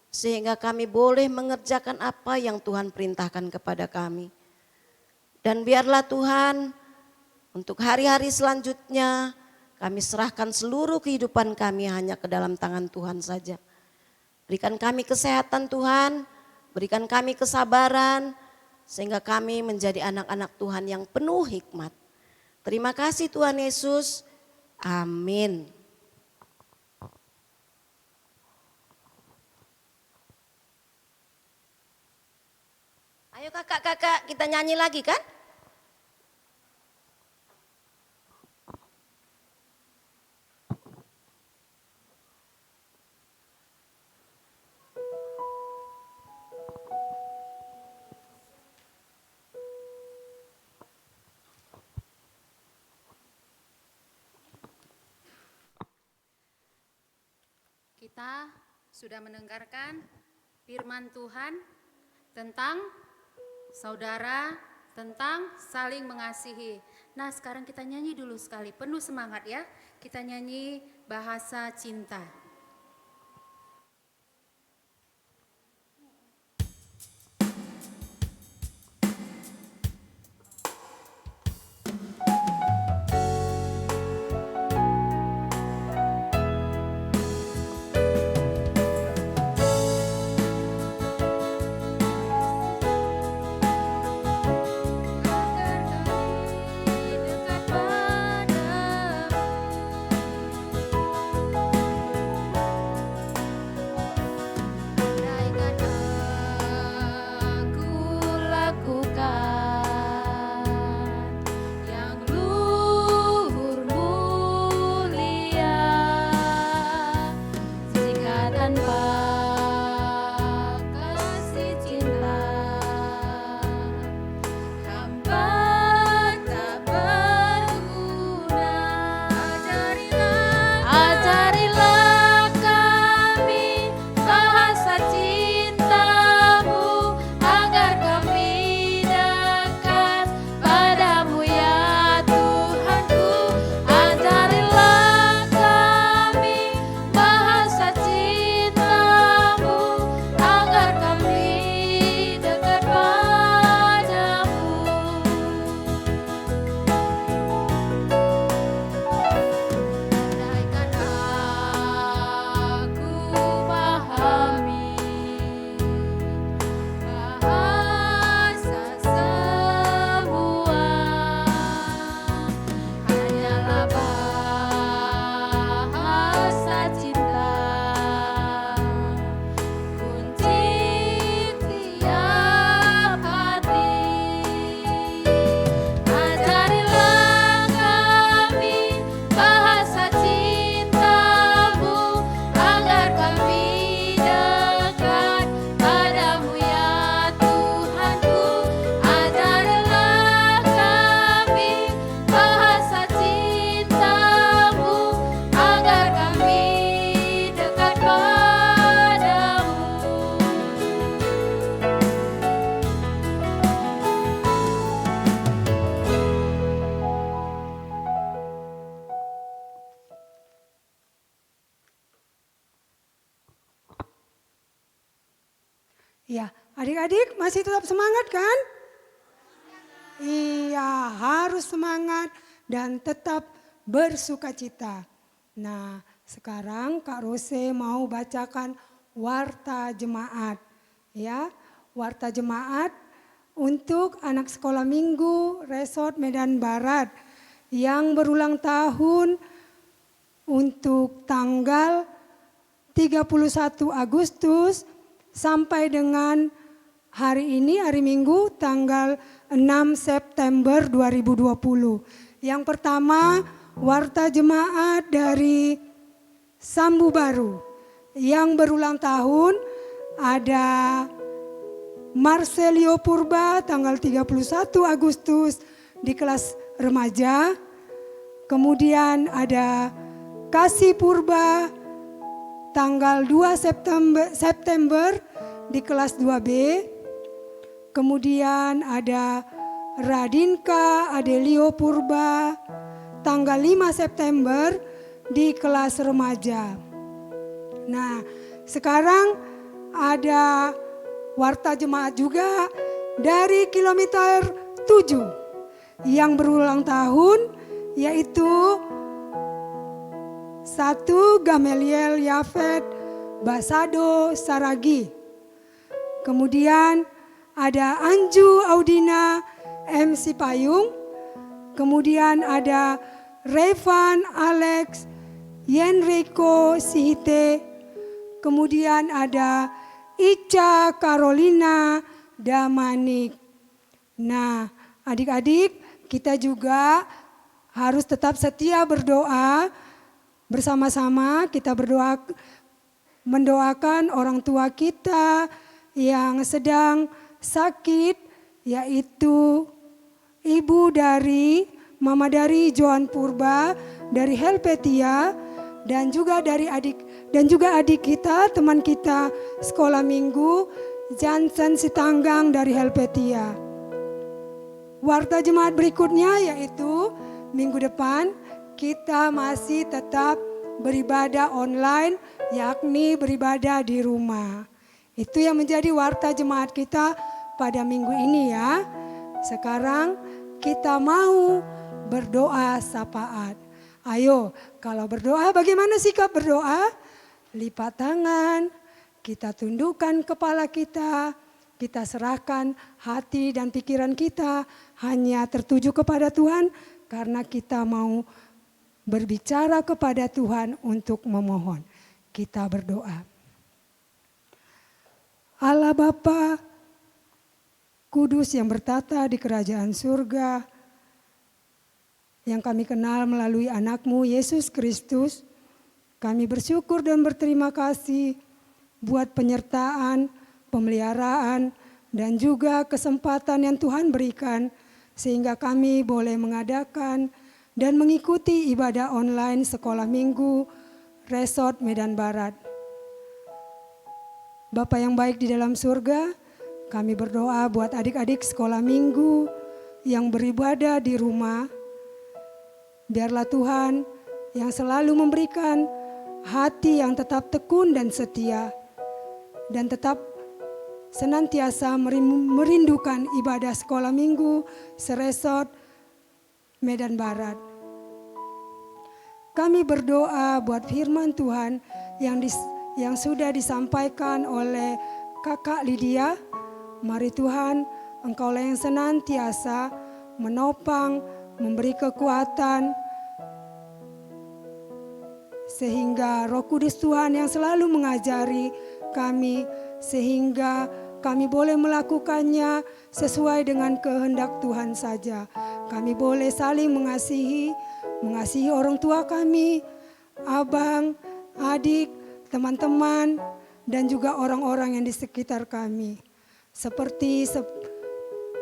sehingga kami boleh mengerjakan apa yang Tuhan perintahkan kepada kami. Dan biarlah Tuhan, untuk hari-hari selanjutnya kami serahkan seluruh kehidupan kami hanya ke dalam tangan Tuhan saja. Berikan kami kesehatan Tuhan, berikan kami kesabaran sehingga kami menjadi anak-anak Tuhan yang penuh hikmat. Terima kasih Tuhan Yesus, amin. Ayo kakak-kakak kita nyanyi lagi kan?
Kita sudah mendengarkan firman Tuhan tentang saudara, tentang saling mengasihi. Nah, sekarang kita nyanyi dulu sekali, penuh semangat ya. Kita nyanyi bahasa cinta.
Ya, adik-adik masih tetap semangat kan? Iya, harus semangat dan tetap bersukacita. Nah, sekarang Kak Rose mau bacakan warta jemaat. Ya, warta jemaat untuk anak sekolah minggu Resort Medan Barat yang berulang tahun untuk tanggal 31 Agustus sampai dengan hari ini, hari Minggu, tanggal 6 September 2020. Yang pertama, warta jemaat dari Sambu Baru. Yang berulang tahun ada Marcelio Purba tanggal 31 Agustus di kelas remaja. Kemudian ada Kasih Purba tanggal 2 September di kelas 2B. Kemudian ada Radinka Adelio Purba tanggal 5 September di kelas remaja. Nah, sekarang ada warta jemaat juga dari kilometer 7 yang berulang tahun, yaitu 1 Gamaliel Yafet Basado Saragi. Kemudian ada Anju Audina MC Payung. Kemudian ada Revan Alex Yenrico Sihite. Kemudian ada Ica Carolina Damanik. Nah, adik-adik, kita juga harus tetap setia berdoa. Bersama-sama kita berdoa, mendoakan orang tua kita yang sedang sakit, yaitu ibu dari Mama dari Johan Purba dari Helvetia dan juga adik kita, teman kita sekolah minggu, Jansen Sitanggang dari Helvetia. Warta jemaat berikutnya yaitu minggu depan kita masih tetap beribadah online, yakni beribadah di rumah. Itu yang menjadi warta jemaat kita pada minggu ini ya. Sekarang kita mau berdoa syafaat. Ayo, kalau berdoa bagaimana sikap berdoa? Lipat tangan, kita tundukkan kepala kita serahkan hati dan pikiran kita hanya tertuju kepada Tuhan karena kita mau berbicara kepada Tuhan untuk memohon. Kita berdoa. Allah Bapa Kudus yang bertata di kerajaan surga, yang kami kenal melalui anak-Mu Yesus Kristus, kami bersyukur dan berterima kasih buat penyertaan, pemeliharaan, dan juga kesempatan yang Tuhan berikan sehingga kami boleh mengadakan dan mengikuti ibadah online sekolah minggu Resort Medan Barat. Bapa yang baik di dalam surga, kami berdoa buat adik-adik sekolah minggu yang beribadah di rumah. Biarlah Tuhan yang selalu memberikan hati yang tetap tekun dan setia dan tetap senantiasa merindukan ibadah sekolah minggu seresort Medan Barat. Kami berdoa buat firman Tuhan yang sudah disampaikan oleh Kakak Lydia. Mari Tuhan, Engkaulah yang senantiasa menopang, memberi kekuatan, sehingga Roh Kudus Tuhan yang selalu mengajari kami, sehingga kami boleh melakukannya sesuai dengan kehendak Tuhan saja. Kami boleh saling mengasihi orang tua kami, abang, adik, teman-teman, dan juga orang-orang yang di sekitar kami. Seperti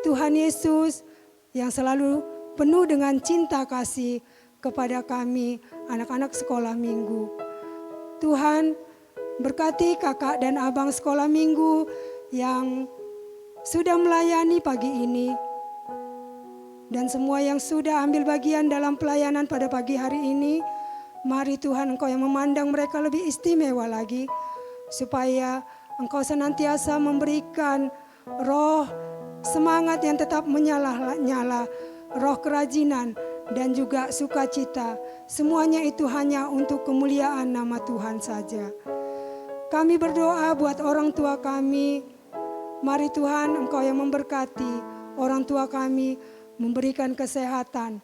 Tuhan Yesus yang selalu penuh dengan cinta kasih kepada kami, anak-anak sekolah minggu. Tuhan berkati kakak dan abang sekolah minggu yang sudah melayani pagi ini. Dan semua yang sudah ambil bagian dalam pelayanan pada pagi hari ini, mari Tuhan Engkau yang memandang mereka lebih istimewa lagi. Supaya Engkau senantiasa memberikan roh semangat yang tetap menyala-nyala, roh kerajinan dan juga sukacita. Semuanya itu hanya untuk kemuliaan nama Tuhan saja. Kami berdoa buat orang tua kami. Mari Tuhan Engkau yang memberkati orang tua kami, memberikan kesehatan,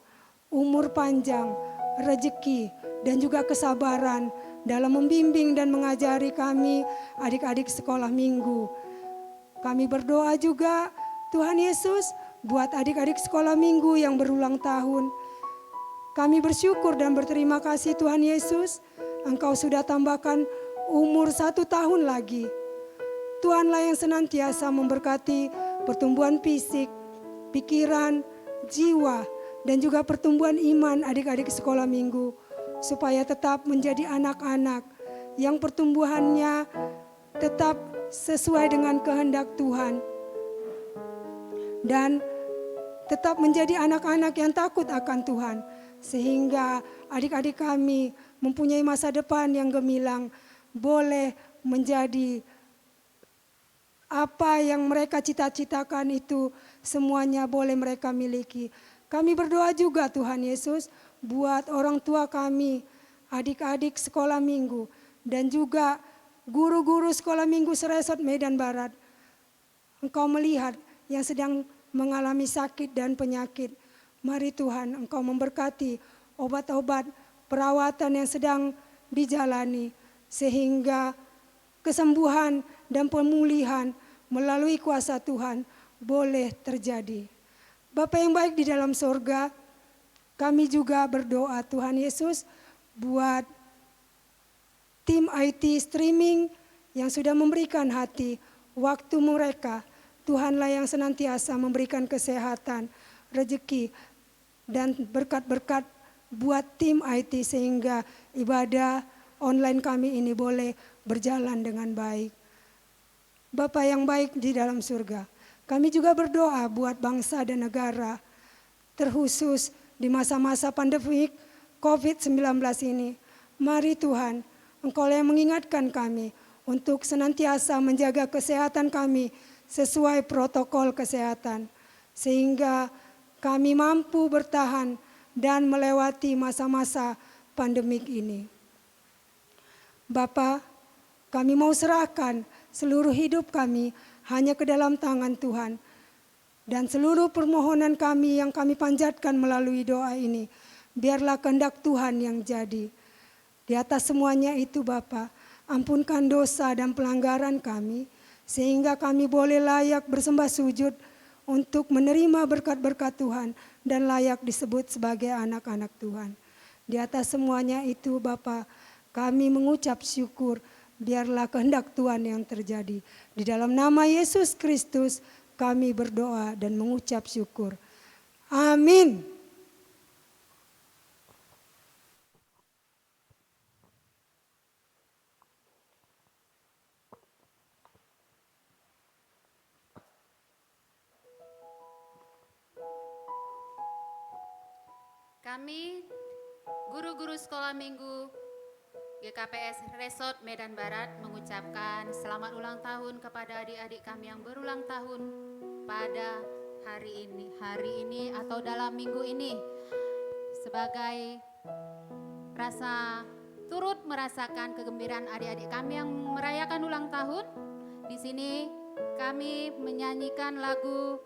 umur panjang, rezeki, dan juga kesabaran dalam membimbing dan mengajari kami adik-adik sekolah minggu. Kami berdoa juga Tuhan Yesus buat adik-adik sekolah minggu yang berulang tahun. Kami bersyukur dan berterima kasih Tuhan Yesus, Engkau sudah tambahkan umur 1 tahun lagi. Tuhanlah yang senantiasa memberkati pertumbuhan fisik, pikiran, jiwa, dan juga pertumbuhan iman adik-adik sekolah minggu. Supaya tetap menjadi anak-anak yang pertumbuhannya tetap sesuai dengan kehendak Tuhan. Dan tetap menjadi anak-anak yang takut akan Tuhan. Sehingga adik-adik kami mempunyai masa depan yang gemilang. Boleh menjadi apa yang mereka cita-citakan itu semuanya boleh mereka miliki. Kami berdoa juga Tuhan Yesus buat orang tua kami, adik-adik sekolah minggu, dan juga guru-guru sekolah minggu seresort Medan Barat. Engkau melihat yang sedang mengalami sakit dan penyakit. Mari Tuhan Engkau memberkati obat-obat perawatan yang sedang dijalani. Sehingga kesembuhan dan pemulihan melalui kuasa Tuhan boleh terjadi. Bapa yang baik di dalam sorga, kami juga berdoa Tuhan Yesus buat tim IT streaming yang sudah memberikan hati, waktu mereka. Tuhanlah yang senantiasa memberikan kesehatan, rezeki, dan berkat-berkat buat tim IT sehingga ibadah online kami ini boleh berjalan dengan baik. Bapa yang baik di dalam surga, kami juga berdoa buat bangsa dan negara, terkhusus di masa-masa pandemik COVID-19 ini. Mari Tuhan, Engkau yang mengingatkan kami untuk senantiasa menjaga kesehatan kami sesuai protokol kesehatan, sehingga kami mampu bertahan dan melewati masa-masa pandemik ini. Bapa, kami mau serahkan seluruh hidup kami hanya ke dalam tangan Tuhan. Dan seluruh permohonan kami yang kami panjatkan melalui doa ini, biarlah kehendak Tuhan yang jadi. Di atas semuanya itu Bapa, ampunkan dosa dan pelanggaran kami, sehingga kami boleh layak bersembah sujud untuk menerima berkat-berkat Tuhan dan layak disebut sebagai anak-anak Tuhan. Di atas semuanya itu Bapa, kami mengucap syukur, biarlah kehendak Tuhan yang terjadi. Di dalam nama Yesus Kristus kami berdoa dan mengucap syukur. Amin.
Kami, guru-guru sekolah minggu GKPS Resort Medan Barat mengucapkan selamat ulang tahun kepada adik-adik kami yang berulang tahun pada hari ini atau dalam minggu ini. Sebagai rasa turut merasakan kegembiraan adik-adik kami yang merayakan ulang tahun, di sini kami menyanyikan lagu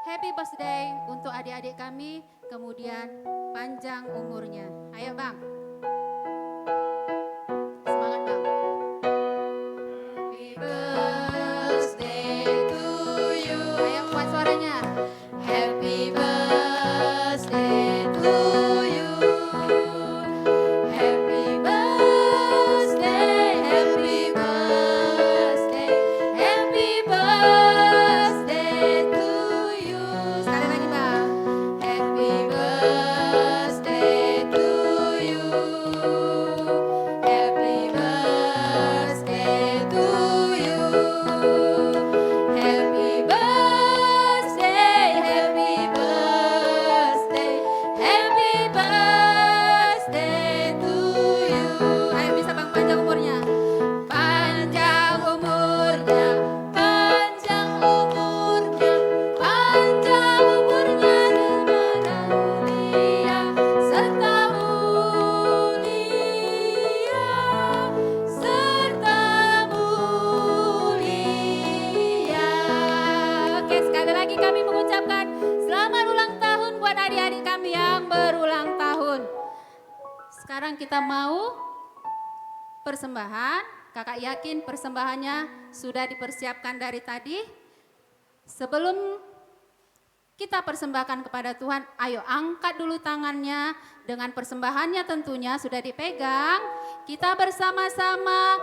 Happy Birthday untuk adik-adik kami, kemudian panjang umurnya. Ayo Bang. Semangat Bang. Happy birthday to you. Ayo kuat suaranya. Happy birthday to you. Happy birthday, happy birthday, happy birthday to you. Sekali lagi Bang. Happy birthday to you. Happy birthday to you. Happy birthday, happy birthday, happy birthday to you. Ayo bisa Bang, panjang umurnya. Panjang umurnya, panjang umurnya, panjang umurnya dan mulia serta mulia, serta mulia. Oke, sekali lagi kami mengucapkan selamat ulang tahun buat adik-adik kami yang berulang tahun. Sekarang kita mau persembahan. Kakak yakin persembahannya sudah dipersiapkan dari tadi. Sebelum kita persembahkan kepada Tuhan, ayo angkat dulu tangannya dengan persembahannya tentunya sudah dipegang. Kita bersama-sama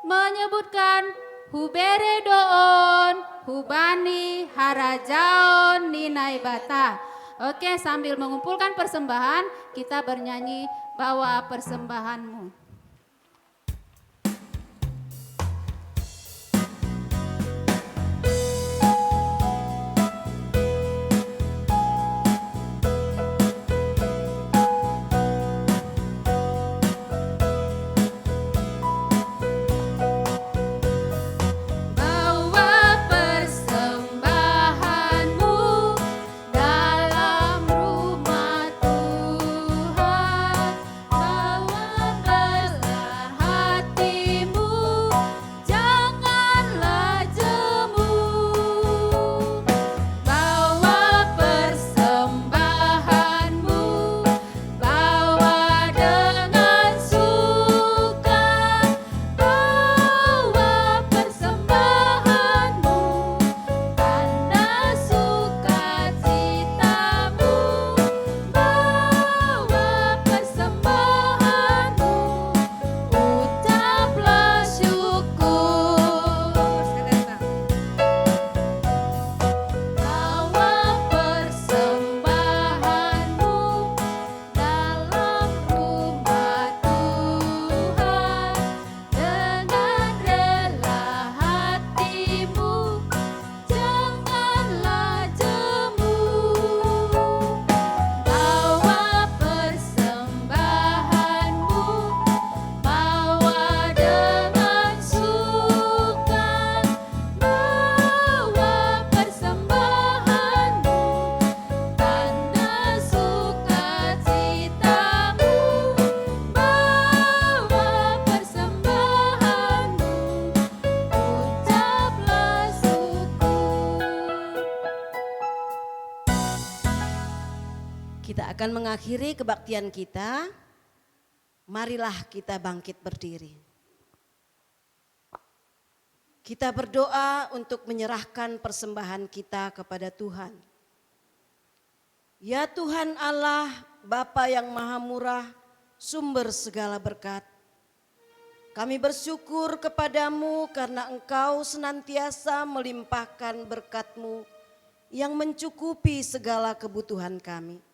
menyebutkan Hubere doon, Hubani harajaon ninai bata. Oke, sambil mengumpulkan persembahan, kita bernyanyi bawa persembahanmu. Bawa persembahanmu dalam rumah Tuhan. Bawa persembahanmu
akan mengakhiri kebaktian kita. Marilah kita bangkit berdiri. Kita berdoa untuk menyerahkan persembahan kita kepada Tuhan. Ya Tuhan Allah, Bapa yang Maha Murah, sumber segala berkat. Kami bersyukur kepadamu karena Engkau senantiasa melimpahkan berkat-Mu yang mencukupi segala kebutuhan kami.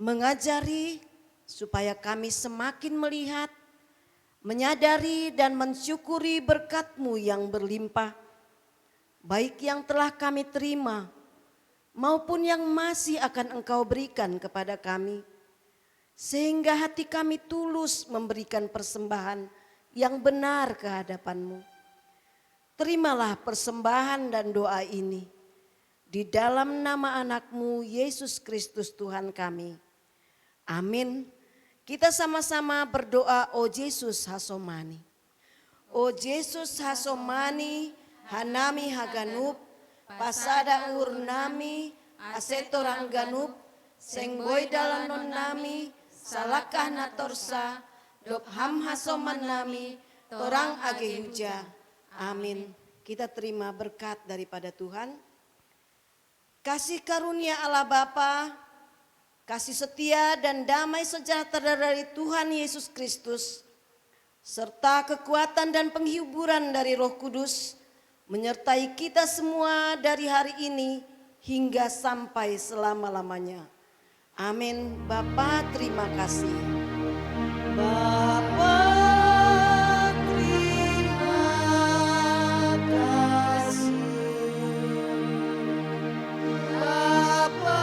Mengajari supaya kami semakin melihat, menyadari dan mensyukuri berkat-Mu yang berlimpah, baik yang telah kami terima maupun yang masih akan Engkau berikan kepada kami, sehingga hati kami tulus memberikan persembahan yang benar ke hadapan-Mu. Terimalah persembahan dan doa ini di dalam nama anak-Mu Yesus Kristus Tuhan kami. Amin. Kita sama-sama berdoa, O Yesus Hasomani. O Yesus Hasomani, Hanami Haganup, Pasada Urnami, Asetorang Ganup, Sengboy Dalanon Nami, Salakah Natorsa, Dopham Hasoman Nami, Torang Agehuja. Amin. Kita terima berkat daripada Tuhan. Kasih karunia Allah Bapa, kasih setia dan damai sejahtera dari Tuhan Yesus Kristus, serta kekuatan dan penghiburan dari Roh Kudus, menyertai kita semua dari hari ini hingga sampai selama-lamanya. Amin. Bapa, terima kasih. Bapa, terima kasih. Bapa,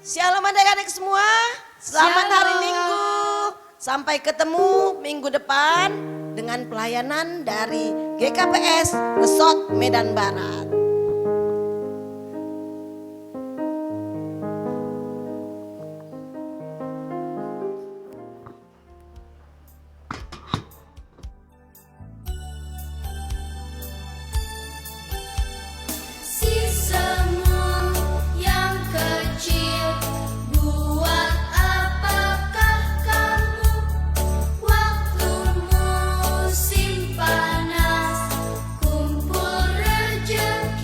Shalom adik-adik semua, selamat hari Minggu. Sampai ketemu minggu depan dengan pelayanan dari GKPS Resort Medan Barat.
Kumpul rezeki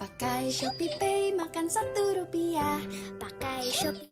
Pakai Shopee Pay makan 1 rupiah. Pakai Shopee